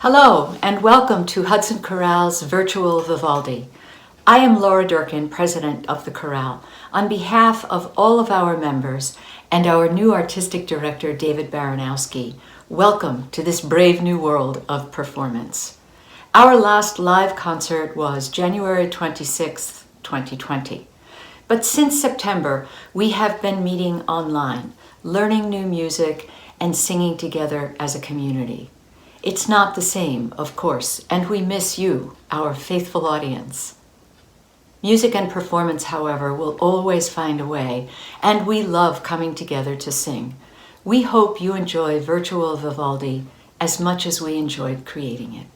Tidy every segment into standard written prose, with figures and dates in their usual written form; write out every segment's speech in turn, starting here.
Hello, and welcome to Hudson Chorale's virtual Vivaldi. I am Laura Durkin, president of the Chorale. On behalf of all of our members and our new artistic director, David Baranowski, welcome to this brave new world of performance. Our last live concert was January 26th, 2020. But since September, we have been meeting online, learning new music, and singing together as a community. It's not the same, of course, and we miss you, our faithful audience. Music and performance, however, will always find a way, and we love coming together to sing. We hope you enjoy virtual Vivaldi as much as we enjoyed creating it.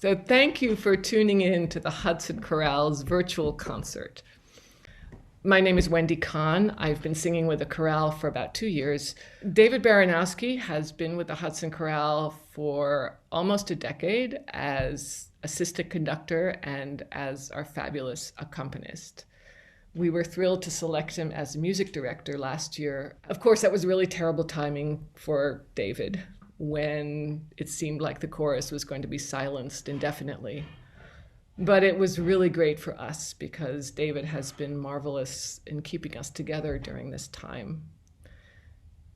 So thank you for tuning in to the Hudson Chorale's virtual concert. My name is Wendy Kahn. I've been singing with the chorale for about 2 years. David Baranowski has been with the Hudson Chorale for almost a decade as assistant conductor and as our fabulous accompanist. We were thrilled to select him as music director last year. Of course, that was really terrible timing for David when it seemed like the chorus was going to be silenced indefinitely. But it was really great for us because David has been marvelous in keeping us together during this time.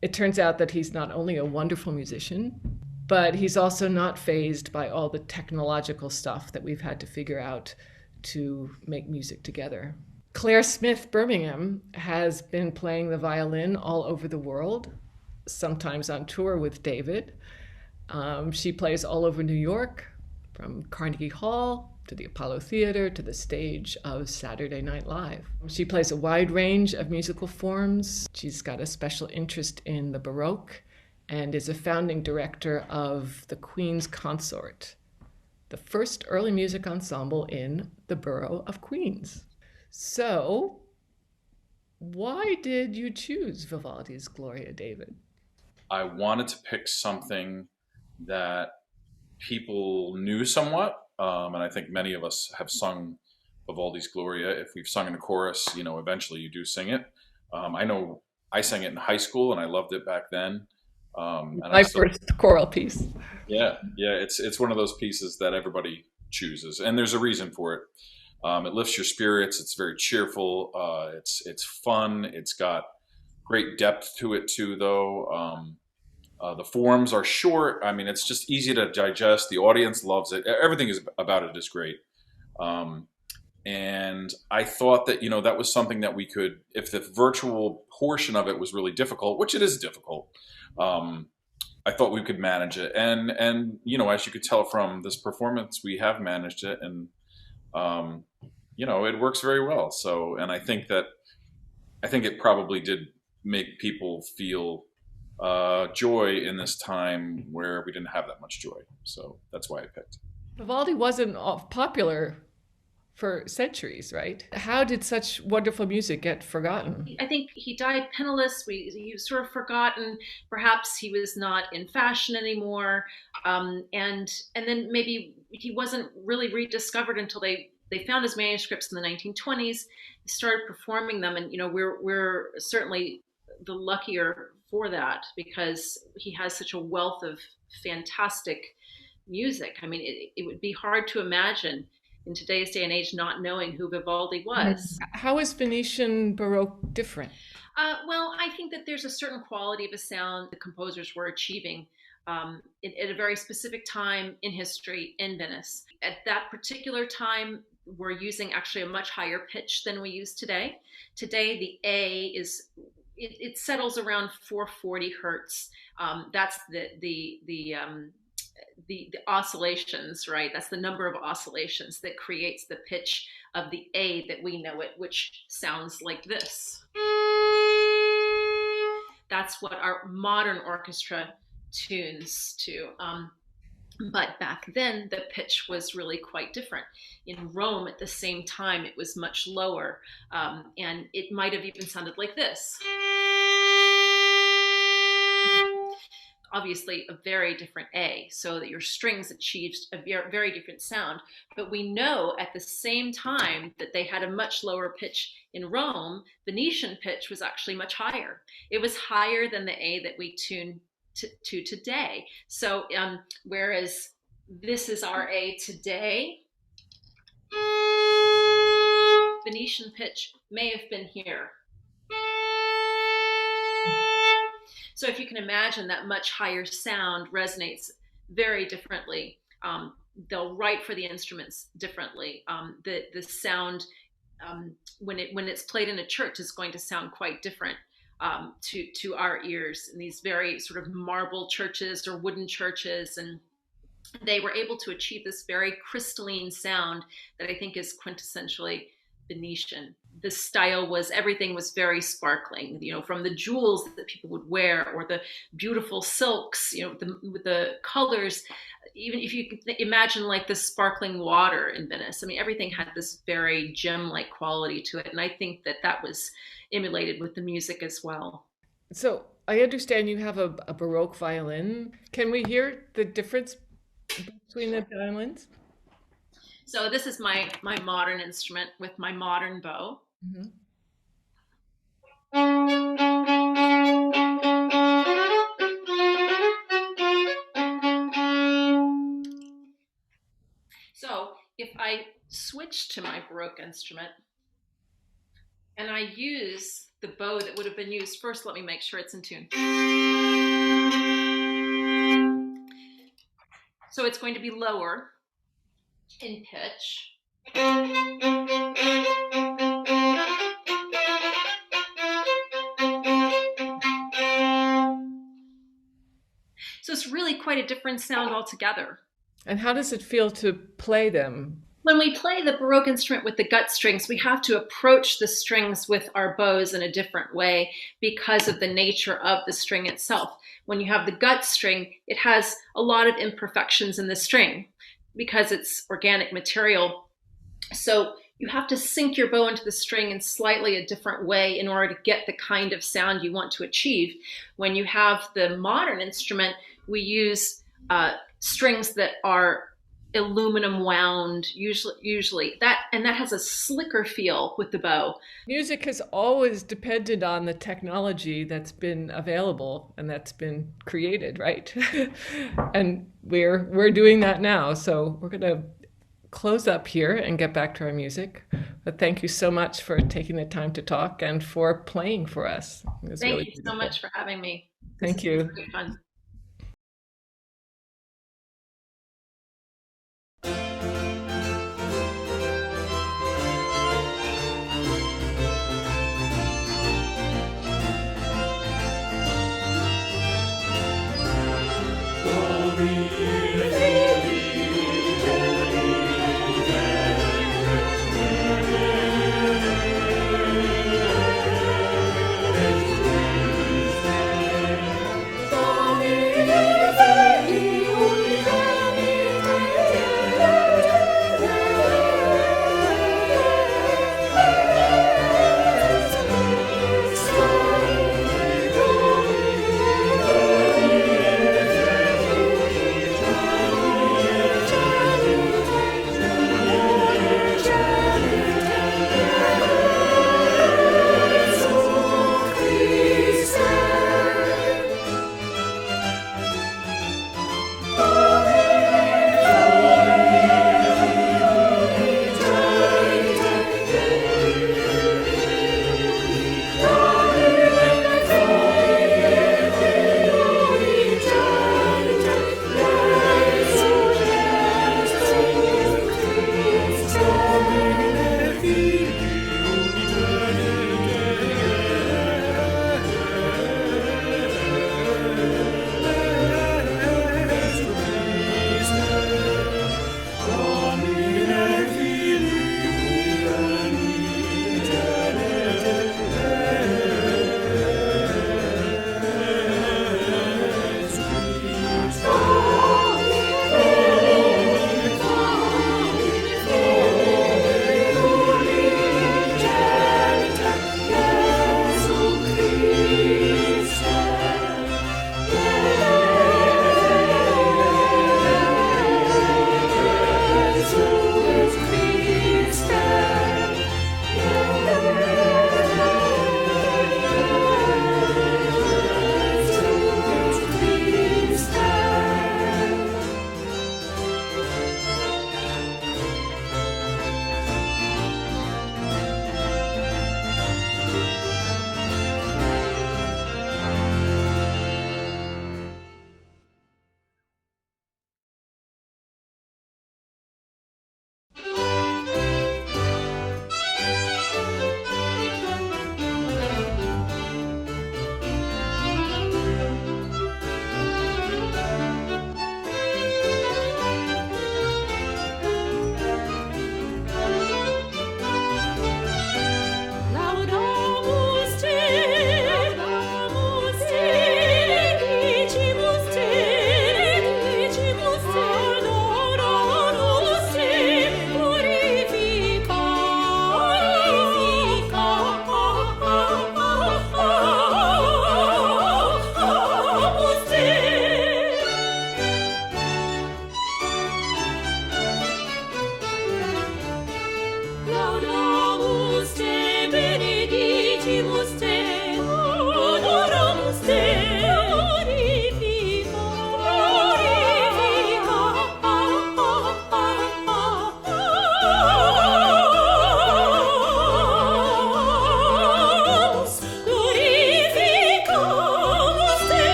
It turns out that he's not only a wonderful musician, but he's also not fazed by all the technological stuff that we've had to figure out to make music together. Claire Smith Birmingham has been playing the violin all over the world, sometimes on tour with David. She plays all over New York, from Carnegie Hall to the Apollo Theater to the stage of Saturday Night Live. She plays a wide range of musical forms. She's got a special interest in the Baroque and is a founding director of the Queen's Consort, the first early music ensemble in the borough of Queens. So, why did you choose Vivaldi's Gloria, David? I wanted to pick something that people knew somewhat, and I think many of us have sung Vivaldi's Gloria. If we've sung in a chorus, eventually you do sing it. I know I sang it in high school, and I loved it back then. And My first choral piece. Yeah, it's one of those pieces that everybody chooses, and there's a reason for it. It lifts your spirits. It's very cheerful. It's fun. It's got great depth to it too, though. The forms are short. I mean, it's just easy to digest. The audience loves it. Everything about it is great. And I thought that, that was something that we could, if the virtual portion of it was really difficult, which it is difficult, I thought we could manage it. And as you could tell from this performance, we have managed it, and it works very well. So, and I think it probably did make people feel joy in this time where we didn't have that much joy. So that's why I picked. Vivaldi wasn't popular for centuries, right? How did such wonderful music get forgotten? I think he died penniless. He was sort of forgotten. Perhaps he was not in fashion anymore, and then maybe he wasn't really rediscovered until they found his manuscripts in the 1920s. He started performing them, and we're certainly the luckier for that because he has such a wealth of fantastic music. I mean, it would be hard to imagine in today's day and age not knowing who Vivaldi was. How is Venetian Baroque different? Well, I think that there's a certain quality of a sound the composers were achieving at a very specific time in history in Venice. At that particular time, we're using actually a much higher pitch than we use today. Today, the A is it settles around 440 hertz. That's the oscillations, right? That's the number of oscillations that creates the pitch of the A that we know it, which sounds like this. That's what our modern orchestra tunes to. But back then, the pitch was really quite different. In Rome, at the same time, it was much lower, and it might have even sounded like this. Obviously, a very different A, so that your strings achieved a very different sound. But we know at the same time that they had a much lower pitch in Rome. Venetian pitch was actually much higher. It was higher than the A that we tune to today. So whereas this is our A today, Venetian pitch may have been here. So if you can imagine, that much higher sound resonates very differently. They'll write for the instruments differently. The sound when it's played in a church is going to sound quite different to our ears in these very sort of marble churches or wooden churches, and they were able to achieve this very crystalline sound that I think is quintessentially Venetian. The style was, everything was very sparkling, from the jewels that people would wear or the beautiful silks, with the colors. even if you could imagine like the sparkling water in Venice, I mean, everything had this very gem-like quality to it. And I think that that was emulated with the music as well. So I understand you have a Baroque violin. Can we hear the difference between the violins? So this is my modern instrument with my modern bow. Mm-hmm. So if I switch to my Baroque instrument and I use the bow that would have been used first, let me make sure it's in tune. So it's going to be lower in pitch. So it's really quite a different sound altogether. And how does it feel to play them? When we play the Baroque instrument with the gut strings, we have to approach the strings with our bows in a different way because of the nature of the string itself. When you have the gut string, it has a lot of imperfections in the string because it's organic material. So you have to sink your bow into the string in slightly a different way in order to get the kind of sound you want to achieve. When you have the modern instrument, we use strings that are aluminum wound, usually that has a slicker feel with the bow. Music has always depended on the technology that's been available and that's been created, right? And we're doing that now. So we're going to close up here and get back to our music. But thank you so much for taking the time to talk and for playing for us. Thank you so much for having me. Thank you. Great fun.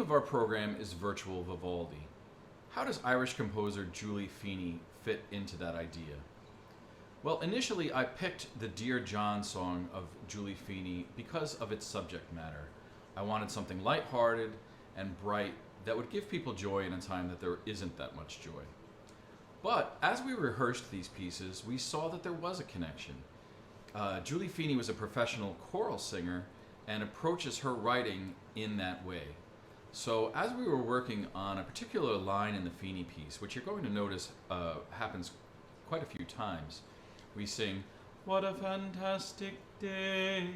of our program is Virtual Vivaldi. How does Irish composer Julie Feeney fit into that idea? Well, initially I picked the Dear John song of Julie Feeney because of its subject matter. I wanted something lighthearted and bright that would give people joy in a time that there isn't that much joy. But as we rehearsed these pieces, we saw that there was a connection. Julie Feeney was a professional choral singer and approaches her writing in that way. So as we were working on a particular line in the Feeney piece, which you're going to notice happens quite a few times, we sing, "What a fantastic day,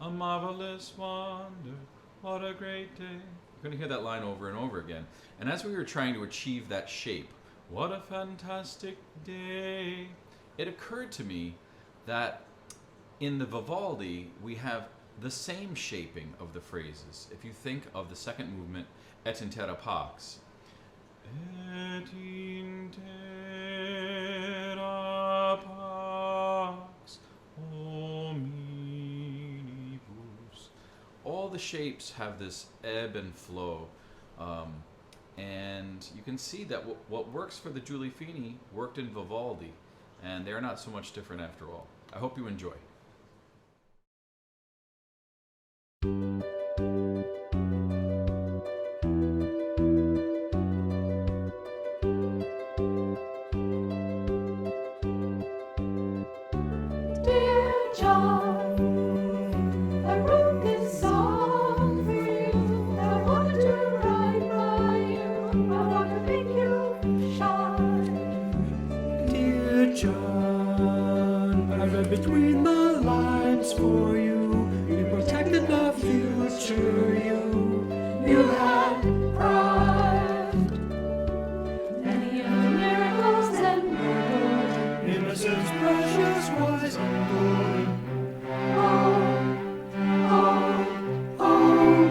a marvelous wonder, what a great day." You're going to hear that line over and over again. And as we were trying to achieve that shape, "What a fantastic day," it occurred to me that in the Vivaldi, we have the same shaping of the phrases. If you think of the second movement, Et in terra pax. Et in terra pax omnibus. All the shapes have this ebb and flow. And you can see that what works for the Julie Feeney worked in Vivaldi, and they're not so much different after all. I hope you enjoy. Dear John, I wrote this song for you. I wanted to write by you. I want to make you shine. Dear John, I read between the lines for you. You protected the future You had pride. Many of the miracles and miracles. innocence, precious, wise, and good.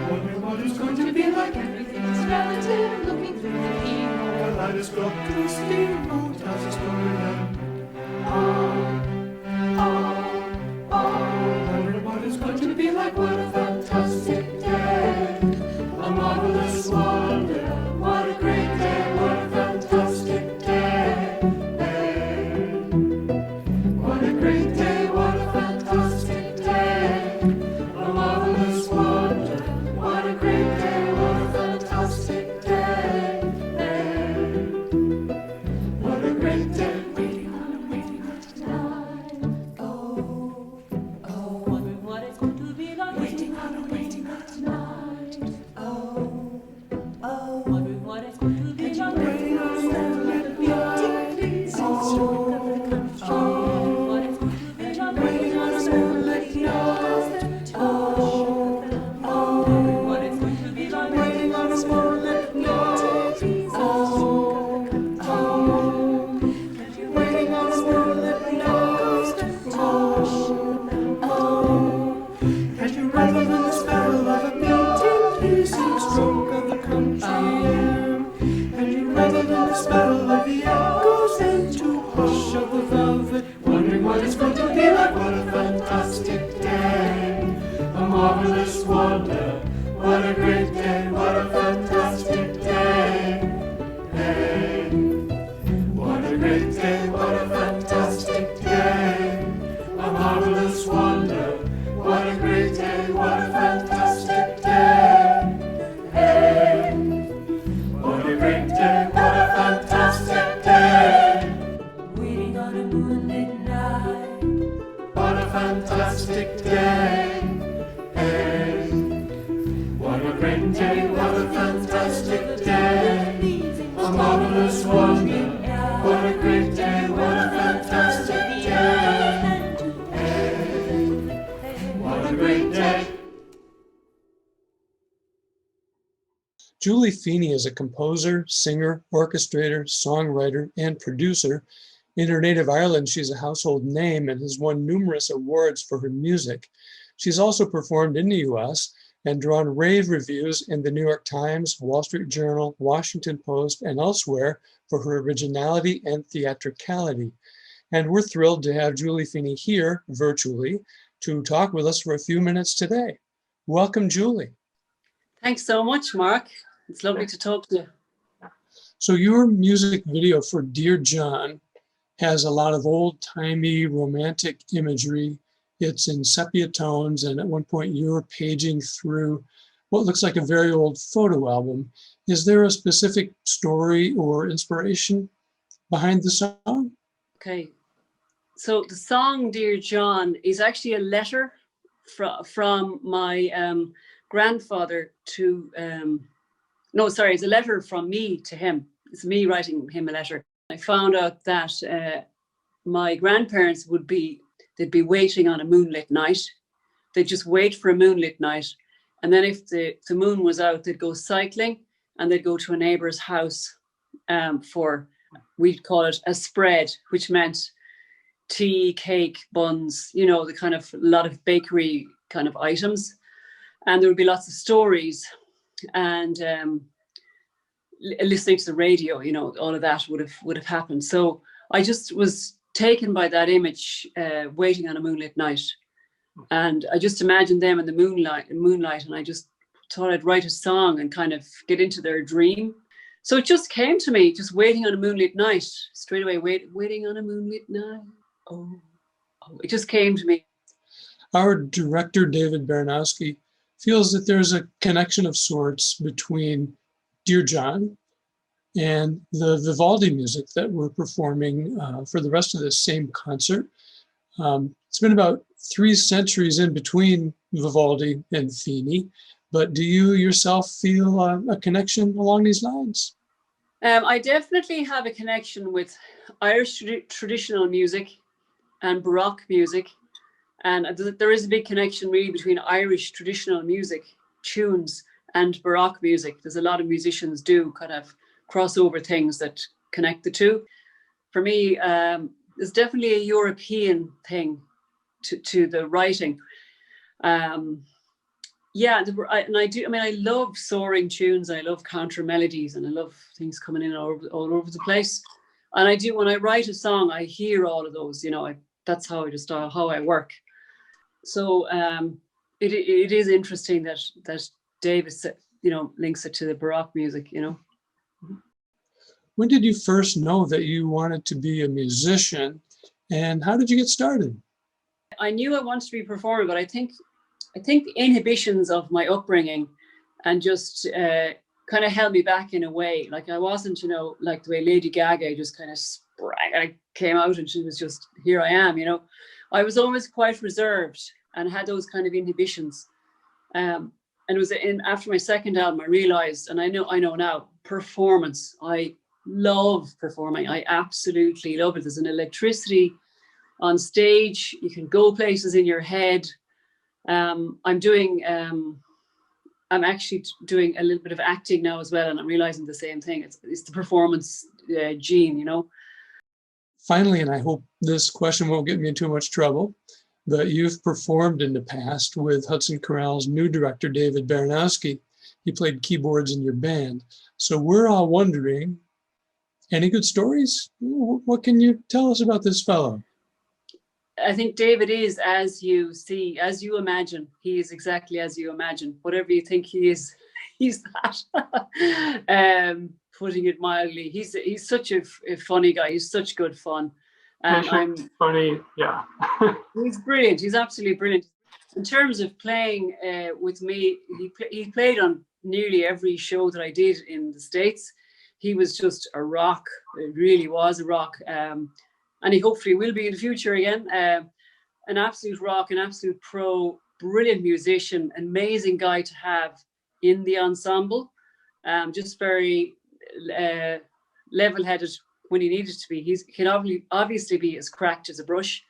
Wonder what it's going to be like. Everything's relative, looking through the keyhole. Kaleidoscope, twisting, road tells a story then. Wonder what it's going to be like. What a fantastic day, a marvelous wonder. What a great day, what a fantastic day. What a great day, what a fantastic day, a marvelous wonder. What a great day, what a fantastic day. What a great day, waiting on tonight. Wondering what it's going to be like. Waiting on tonight. Wondering what it's going to be like. Waiting on moonlit night. What it's going to be like. Waiting on a moonlit night. Wondering what it's going to be like. Waiting on a moonlit night. Waiting on a moonlit night. Can't you revel in the spell of a beating, pleasing stroke of the country air? Can you revel in the spell of the echoes into hush of the velvet? Wondering what it's going to be like. What a fantastic day, a marvelous wonder. What a great day, what a fantastic day. What a great day, what a fantastic day, a marvelous wonder. What a great day, what a fantastic day. What a great day, what a fantastic day. Waiting on a moonlit night. What a fantastic day. What a great day, what a fantastic day, a marvelous wonder. What a great day, what a fantastic day. What a great day. Julie Feeney is a composer, singer, orchestrator, songwriter, and producer. In her native Ireland, she's a household name and has won numerous awards for her music. She's also performed in the US and drawn rave reviews in the New York Times, Wall Street Journal, Washington Post, and elsewhere for her originality and theatricality. And we're thrilled to have Julie Feeney here virtually to talk with us for a few minutes today. Welcome, Julie. Thanks so much, Mark. It's lovely to talk to you. So your music video for Dear John has a lot of old-timey romantic imagery. It's in sepia tones, and at one point you're paging through what looks like a very old photo album. Is there a specific story or inspiration behind the song? Okay, so the song Dear John is actually a letter from my grandfather to, no, sorry, it's a letter from me to him. It's me writing him a letter. I found out that my grandparents they'd be waiting on a moonlit night. They'd just wait for a moonlit night. And then if the moon was out, they'd go cycling and they'd go to a neighbor's house for, we'd call it a spread, which meant tea, cake, buns, you know, the kind of a lot of bakery kind of items. And there would be lots of stories and listening to the radio, you know, all of that would have happened. So I just was taken by that image, waiting on a moonlit night. And I just imagined them in the moonlight, and I just thought I'd write a song and kind of get into their dream. So it just came to me, just waiting on a moonlit night, straight away, waiting on a moonlit night. Oh, it just came to me. Our director, David Baranowski, feels that there's a connection of sorts between Dear John and the Vivaldi music that we're performing for the rest of this same concert. It's been about 3 centuries in between Vivaldi and Feeney, but do you yourself feel a connection along these lines? I definitely have a connection with Irish traditional music and Baroque music. And there is a big connection really between Irish traditional music, tunes, and Baroque music. There's a lot of musicians do kind of cross over things that connect the two. For me, there's definitely a European thing to the writing. Yeah, I love soaring tunes. I love counter melodies, and I love things coming in all over the place. And I do, when I write a song, I hear all of those, you know, that's how I work. So it is interesting that Davis, you know, links it to the Baroque music, you know. When did you first know that you wanted to be a musician, and how did you get started? I knew I wanted to be a performer, but I think the inhibitions of my upbringing and just kind of held me back in a way. Like I wasn't, you know, like the way Lady Gaga just kind of sprang. I came out and she was just, here I am, you know. I was always quite reserved and had those kind of inhibitions. And it was after my second album, I realized, and I know now, performance. I love performing. I absolutely love it. There's an electricity on stage. You can go places in your head. I'm actually doing a little bit of acting now as well, and I'm realizing the same thing. It's the performance gene, you know. Finally, and I hope this question won't get me in too much trouble, but you've performed in the past with Hudson Chorale's new director, David Baranowski. He played keyboards in your band. So we're all wondering, any good stories? What can you tell us about this fellow? I think David is as you see, as you imagine. He is exactly as you imagine. Whatever you think he is, he's that. Putting it mildly, he's such a funny guy. He's such good fun. I'm funny, yeah. He's brilliant. He's absolutely brilliant. In terms of playing with me, he played on nearly every show that I did in the States. He was just a rock. It really was a rock. And he hopefully will be in the future again. An absolute rock, an absolute pro, brilliant musician, amazing guy to have in the ensemble. Just very level-headed when he needed to be. He can obviously be as cracked as a brush,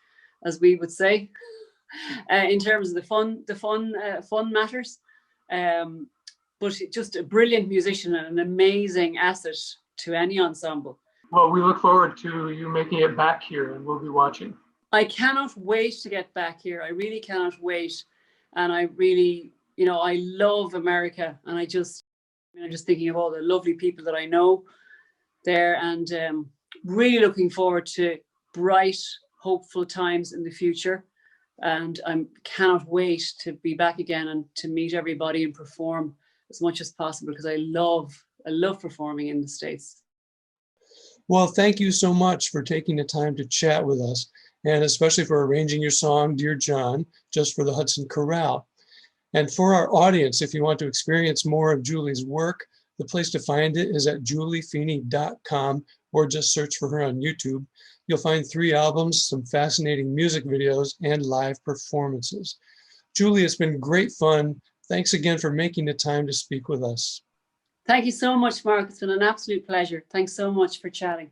as we would say, in terms of the fun matters. But just a brilliant musician and an amazing asset to any ensemble. Well, we look forward to you making it back here, and we'll be watching. I cannot wait to get back here. I really cannot wait. And I really, you know, I love America. And I'm just thinking of all the lovely people that I know there, and really looking forward to bright, hopeful times in the future. And I cannot wait to be back again and to meet everybody and perform as much as possible because I love performing in the States. Well, thank you so much for taking the time to chat with us, and especially for arranging your song, Dear John, just for the Hudson Chorale. And for our audience, if you want to experience more of Julie's work, the place to find it is at juliefeeney.com, or just search for her on YouTube. You'll find 3 albums, some fascinating music videos, and live performances. Julie, it's been great fun. Thanks again for making the time to speak with us. Thank you so much, Mark. It's been an absolute pleasure. Thanks so much for chatting.